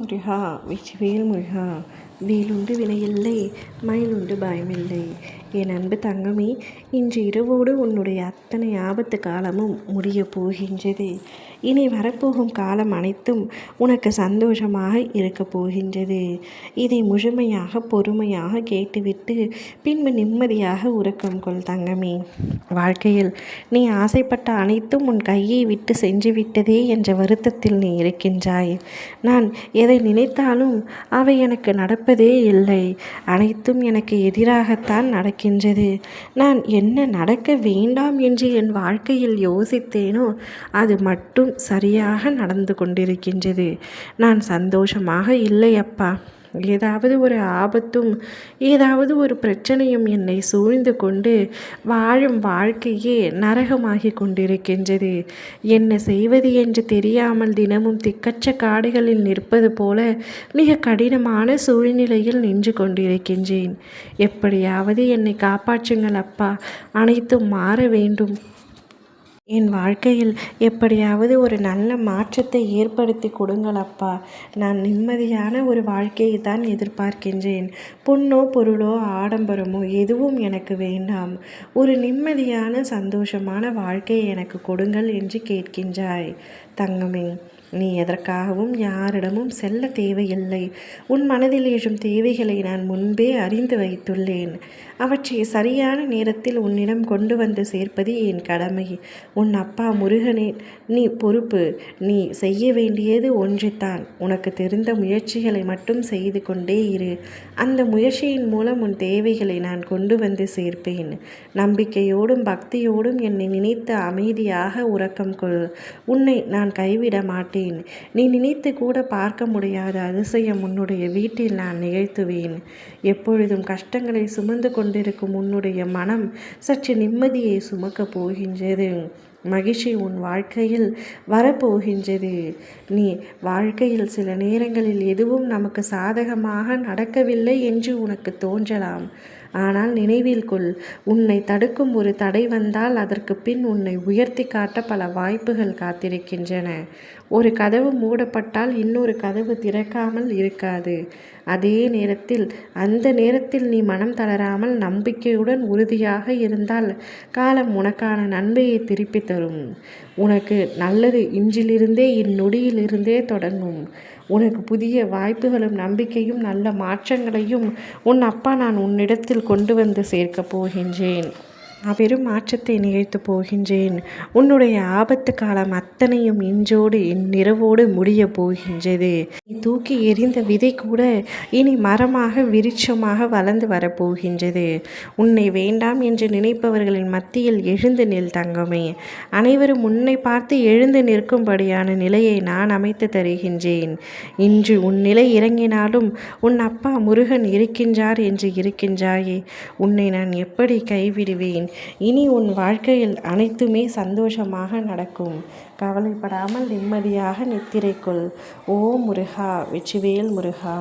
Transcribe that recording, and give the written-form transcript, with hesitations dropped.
முருகா வெற்றிவேல் முருகா, வேலுண்டு வினையில்லை, மயிலுண்டு பயமில்லை. என் அன்பு தங்கமே, இன்று இரவோடு உன்னுடைய அத்தனை ஆபத்து காலமும் முடியப் போகின்றது. இனி வரப்போகும் காலம் அனைத்தும் உனக்கு சந்தோஷமாக இருக்கப் போகின்றது. இதை முழுமையாக பொறுமையாக கேட்டுவிட்டு பின்பு நிம்மதியாக உறக்கம் கொள் தங்கமே. வாழ்க்கையில் நீ ஆசைப்பட்ட அனைத்தும் உன் கையை விட்டு சென்று விட்டதே என்ற வருத்தத்தில் நீ இருக்கின்றாய். நான் எதை நினைத்தாலும் அவை எனக்கு நடப்பதே இல்லை. அனைத்தும் எனக்கு எதிராகத்தான் நடக்கின்றது. நான் என்ன நடக்க வேண்டாம் என்று என் வாழ்க்கையில் யோசித்தேனோ அது மட்டும் சரியாக நடந்து கொண்டிருக்கின்றது. நான் சந்தோஷமாக இல்லை அப்பா. ஏதாவது ஒரு ஆபத்தும் ஏதாவது ஒரு பிரச்சனையும் என்னை சூழ்ந்து கொண்டு வாழும் வாழ்க்கையே நரகமாகி கொண்டிருக்கின்றது. என்ன செய்வது என்று தெரியாமல் தினமும் திக்கற்ற காடுகளில் நிற்பது போல மிக கடினமான சூழ்நிலையில் நின்று கொண்டிருக்கின்றேன். எப்படியாவது என்னை காப்பாற்றுங்கள் அப்பா. அனைத்தும் மாற வேண்டும். என் வாழ்க்கையில் எப்படியாவது ஒரு நல்ல மாற்றத்தை ஏற்படுத்தி கொடுங்கள் அப்பா. நான் நிம்மதியான ஒரு வாழ்க்கையை தான் எதிர்பார்க்கின்றேன். பொன்னோ பொருளோ ஆடம்பரமோ எதுவும் எனக்கு வேண்டாம். ஒரு நிம்மதியான சந்தோஷமான வாழ்க்கையை எனக்கு கொடுங்கள் என்று கேட்கின்றாய் தங்கமே. நீ எதற்காகவும் யாரிடமும் செல்ல தேவையில்லை. உன் மனதில் எழும் தேவைகளை நான் முன்பே அறிந்து வைத்துள்ளேன். அவற்றை சரியான நேரத்தில் உன்னிடம் கொண்டு வந்து சேர்ப்பது என் கடமை. உன் அப்பா முருகனே, நீ பொறுப்பு. நீ செய்ய வேண்டியது ஒன்றுதான். உனக்கு தெரிந்த முயற்சிகளை மட்டும் செய்து கொண்டே இரு. அந்த முயற்சியின் மூலம் உன் தேவைகளை நான் கொண்டு வந்து சேர்ப்பேன். நம்பிக்கையோடும் பக்தியோடும் என்னை நினைத்து அமைதியாக உறக்கம் கொள். உன்னை நான் கைவிட மாட்டேன். நீ நினைத்து கூட பார்க்க முடியாத அதிசயம் உன்னுடைய வீட்டில் நான் நிகழ்த்துவேன். எப்பொழுதும் கஷ்டங்களை சுமந்து கொண்டிருக்கும் உன்னுடைய மனம் சற்று நிம்மதியை சுமக்கப் போகின்றது. மகிழ்ச்சி உன் வாழ்க்கையில் வரப்போகின்றது. நீ வாழ்க்கையில் சில நேரங்களில் எதுவும் நமக்கு சாதகமாக நடக்கவில்லை என்று உனக்கு தோன்றலாம். ஆனால் நினைவில் கொள், உன்னை தடுக்கும் ஒரு தடை வந்தால் அதற்கு பின் உன்னை உயர்த்தி காட்ட பல வாய்ப்புகள் காத்திருக்கின்றன. ஒரு கதவு மூடப்பட்டால் இன்னொரு கதவு திறக்காமல் இருக்காது. அதே நேரத்தில் அந்த நேரத்தில் நீ மனம் தளராமல் நம்பிக்கையுடன் உறுதியாக இருந்தால் காலம் உனக்கான நன்மையை திருப்பி தரும். உனக்கு நல்லது இன்றிலிருந்தே இந்நொடியிலிருந்தே தொடங்கும். உனக்கு புதிய வாய்ப்புகளும் நம்பிக்கையும் நல்ல மாற்றங்களையும் உன் அப்பா நான் உன்னிடத்தில் கொண்டு வந்து சேர்க்கப் போகின்றேன். பெரும் மாற்றத்தை நிகழ்த்து போகின்றேன். உன்னுடைய ஆபத்து காலம் அத்தனையும் இன்றோடு இந்நிரவோடு முடிய போகின்றது. நீ தூக்கி எறிந்த விதை கூட இனி மரமாக விருட்சமாக வளர்ந்து வரப்போகின்றது. உன்னை வேண்டாம் என்று நினைப்பவர்களின் மத்தியில் எழுந்து நில் தங்கமே. அனைவரும் உன்னை பார்த்து எழுந்து நிற்கும்படியான நிலையை நான் அமைத்து தருகின்றேன். இன்று உன் நிலை இறங்கினாலும் உன் அப்பா முருகன் இருக்கின்றார் என்று இருக்கின்றாயே. உன்னை நான் எப்படி கைவிடுவேன்? இனி உன் வாழ்க்கையில் அனைத்துமே சந்தோஷமாக நடக்கும். கவலைப்படாமல் நிம்மதியாக நித்திரை கொள். ஓ முருகா, வெற்றிவேல் முருகா.